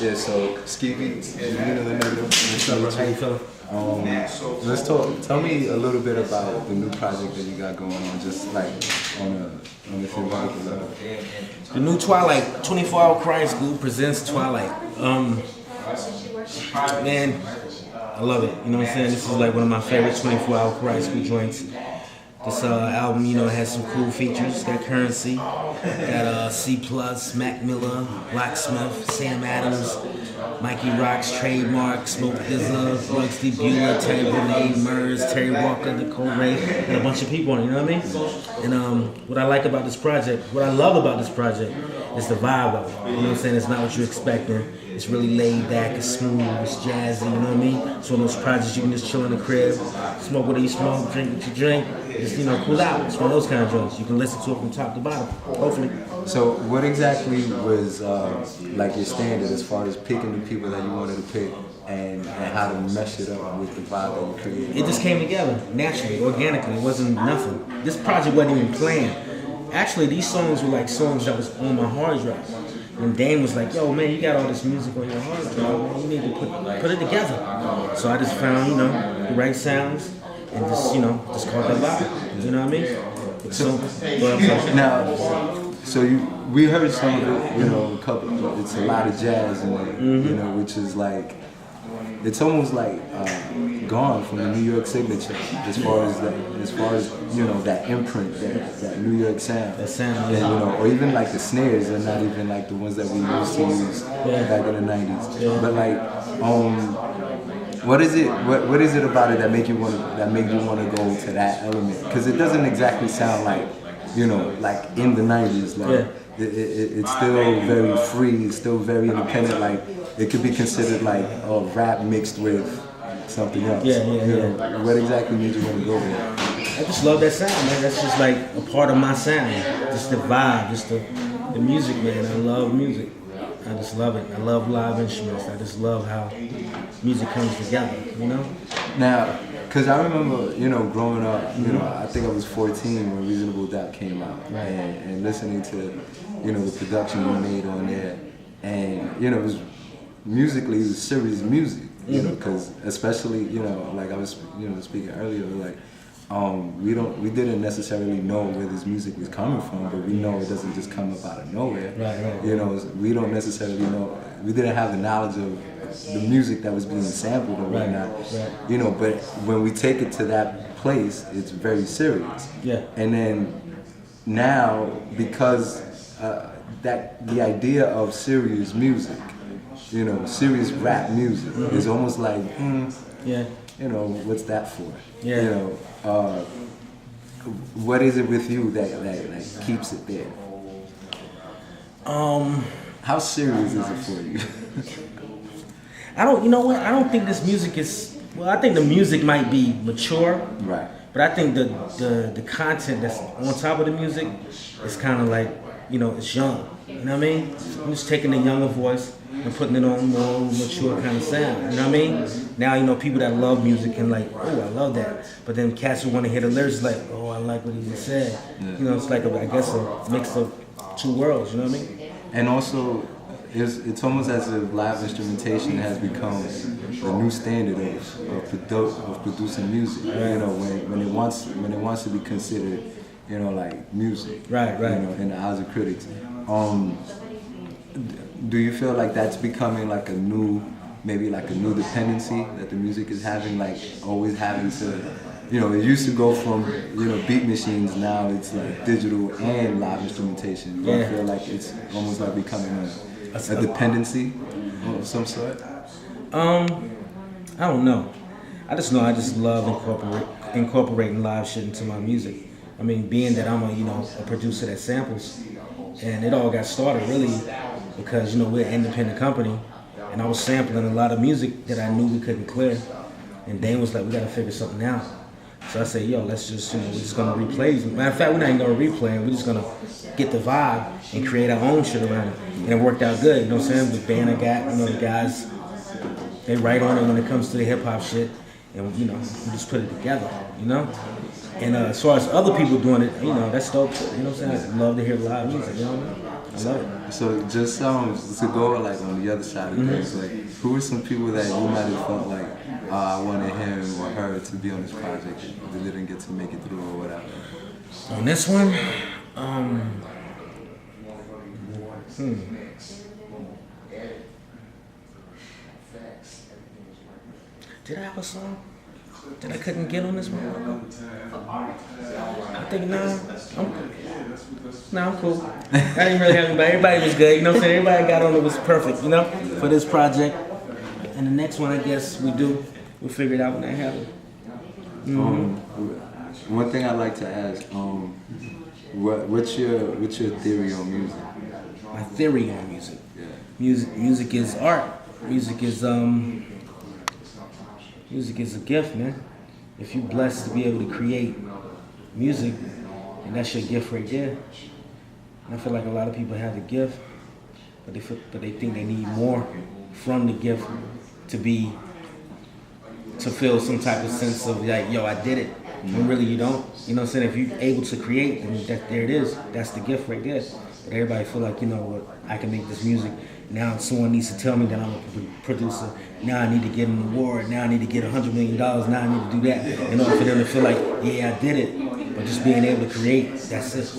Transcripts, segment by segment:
Yeah, so Skivy, Divino, DeNegro. What's up, bro? How you feeling? Let's talk. Tell me a little bit about the new project that you got going on, just like on a theoretical level. The new Twilight, 24-hour crime school presents Twilight. Man, I love it. You know what I'm saying? This is like one of my favorite 24-hour crime school joints. This album, you know, has some cool features. Got Currency, got C+, Mac Miller, Blacksmith, Sam Adams, Mikey Rocks, Trademark, Smoke Dizza, Bugs D. Bueller, Terry Bonet, Murs, Terry Walker, Nicole Ray, and a bunch of people on it, you know what I mean? And what I like about this project, what I love about this project is the vibe of it. You know what I'm saying? It's not what you're expecting. It's really laid back, it's smooth, it's jazzy, you know what I mean? It's one of those projects you can just chill in the crib, smoke what you smoke, drink what you drink, just, you know, cool out. It's one of those kind of joints. You can listen to it from top to bottom, hopefully. So what exactly was like your standard as far as picking the people that you wanted to pick and how to mesh it up with the vibe that you created? It just came together, naturally, organically. It wasn't nothing. This project wasn't even planned. Actually, these songs were like songs that was on my hard drive. And Dane was like, yo, man, you got all this music on your hard drive, man. You need to put it together. So I just found, you know, the right sounds and just, you know, just called that vibe. You know what I mean? We heard some of it, you know, it's a lot of jazz in it, you know, which is like, it's almost like gone from the New York signature as far as you know, that imprint, that New York sound. That sound, and, you know, or even like the snares are not even like the ones that we used to use back in the 90s. Yeah. But like, what is it about it that make you want to go to that element? Because it doesn't exactly sound like, you know, like in the 90s. Like it's still very free. It's still very independent. Like it could be considered like rap mixed with something else. Yeah. What exactly made you want to go there? I just love that sound, man. That's just like a part of my sound. Just the vibe, just the music, man. I love music. I just love it. I love live instruments. I just love how music comes together, you know? Now, because I remember, you know, growing up, you know, I think I was 14 when Reasonable Doubt came out. Right. And listening to, you know, the production you made on there. And, you know, it was serious music, you know, because especially, you know, like I was, you know, speaking earlier, like, we didn't necessarily know where this music was coming from, but we know it doesn't just come up out of nowhere. Right. You know, we don't necessarily know, we didn't have the knowledge of the music that was being sampled or whatnot. Right. You know, but when we take it to that place, it's very serious. Yeah. And then now, because the idea of serious music, you know, serious rap music is almost like, you know, what's that for? Yeah. You know, what is it with you that keeps it there? How serious is it for you? You know what? I don't think this music is, well, I think the music might be mature. Right. But I think the content that's on top of the music is kind of like, you know, it's young. You know what I mean? I'm just taking the younger voice and putting it on more mature kind of sound. You know what I mean? Now, you know, people that love music can like, oh, I love that. But then cats who want to hear the lyrics like, oh, I like what he just said. Yeah. You know, it's like, I guess, a mix of two worlds. You know what I mean? And also, it's almost as if live instrumentation has become the new standard of producing music. Right. You know, when it wants to be considered, you know, like music. Right. You know, in the eyes of critics. Do you feel like that's becoming like maybe like a new dependency that the music is having, like always having to, you know, it used to go from, you know, beat machines, now it's like digital and live instrumentation. Do you feel like it's almost like becoming a dependency of some sort? I don't know. I just love incorporating live shit into my music. I mean, being that I'm a producer that samples, and it all got started really because, you know, we're an independent company, and I was sampling a lot of music that I knew we couldn't clear, and Dane was like, we gotta figure something out. So I said, yo, let's just, you know, we're just gonna replay these. Matter of fact, we're not even gonna replay it, we're just gonna get the vibe and create our own shit around it. And it worked out good, you know what I'm saying? The band I got, you know, the guys, they write on it when it comes to the hip hop shit, and, you know, we just put it together, you know? And as far as other people doing it, you know, that's dope. You know what I'm saying? I love to hear live music, you know what I mean? I love it. So just to go like on the other side of things, like who are some people that you might have felt like I wanted him or her to be on this project but didn't get to make it through or whatever? On this one, did I have a song that I couldn't get on this one? I think I'm cool. I didn't really have anybody. Everybody was good, you know what I'm saying? Everybody got on it was perfect, you know, for this project. And the next one, I guess we'll figure it out when that happens. One thing I like to ask, what's your theory on music? My theory on music. Yeah. Music is art. Music is a gift, man. If you're blessed to be able to create music, and that's your gift right there. And I feel like a lot of people have the gift, but they think they need more from the gift to feel some type of sense of like, yo, I did it. When really you don't. You know what I'm saying? If you're able to create, then there it is. That's the gift right there. But everybody feel like, you know what, I can make this music. Now someone needs to tell me that I'm a producer. Now I need to get an award. Now I need to get $100 million. Now I need to do that in order for them to feel like, yeah, I did it. But just being able to create, that's it.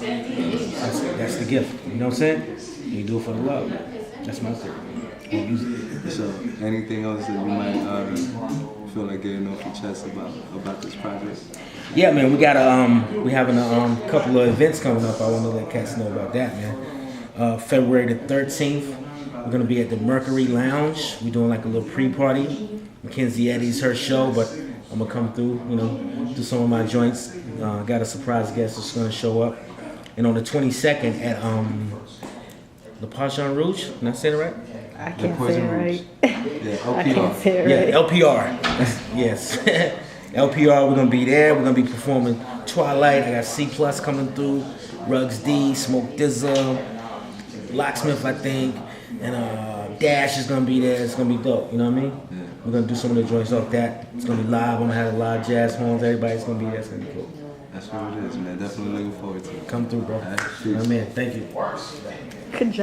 That's the gift. You know what I'm saying? You do it for the love. That's my theory. So anything else that you might feel like getting off your chest about this project? Yeah, man, we having a couple of events coming up. I want to let cats know about that, man. February the 13th, we're gonna be at the Mercury Lounge. We're doing like a little pre-party. Mackenzie Eddie's her show, but I'm gonna come through, you know, do some of my joints. Got a surprise guest that's gonna show up. And on the 22nd at the Poisson Rouge, did I say it right? I can't say it right. Yeah, LPR. I can't say it right. Yeah, LPR. Yes. LPR, we're gonna be there. We're gonna be performing Twilight. I got C Plus coming through, Rugs D, Smoke Dizzle, Locksmith, I think, and Dash is gonna be there. It's gonna be dope. You know what I mean? Yeah. We're gonna do some of the joints off that. It's gonna be live. I'm gonna have a live jazz horns. Everybody's gonna be there. It's gonna be cool. That's what it is, man. Definitely looking forward to it. Come through, bro. All right, My man, thank you. Good job.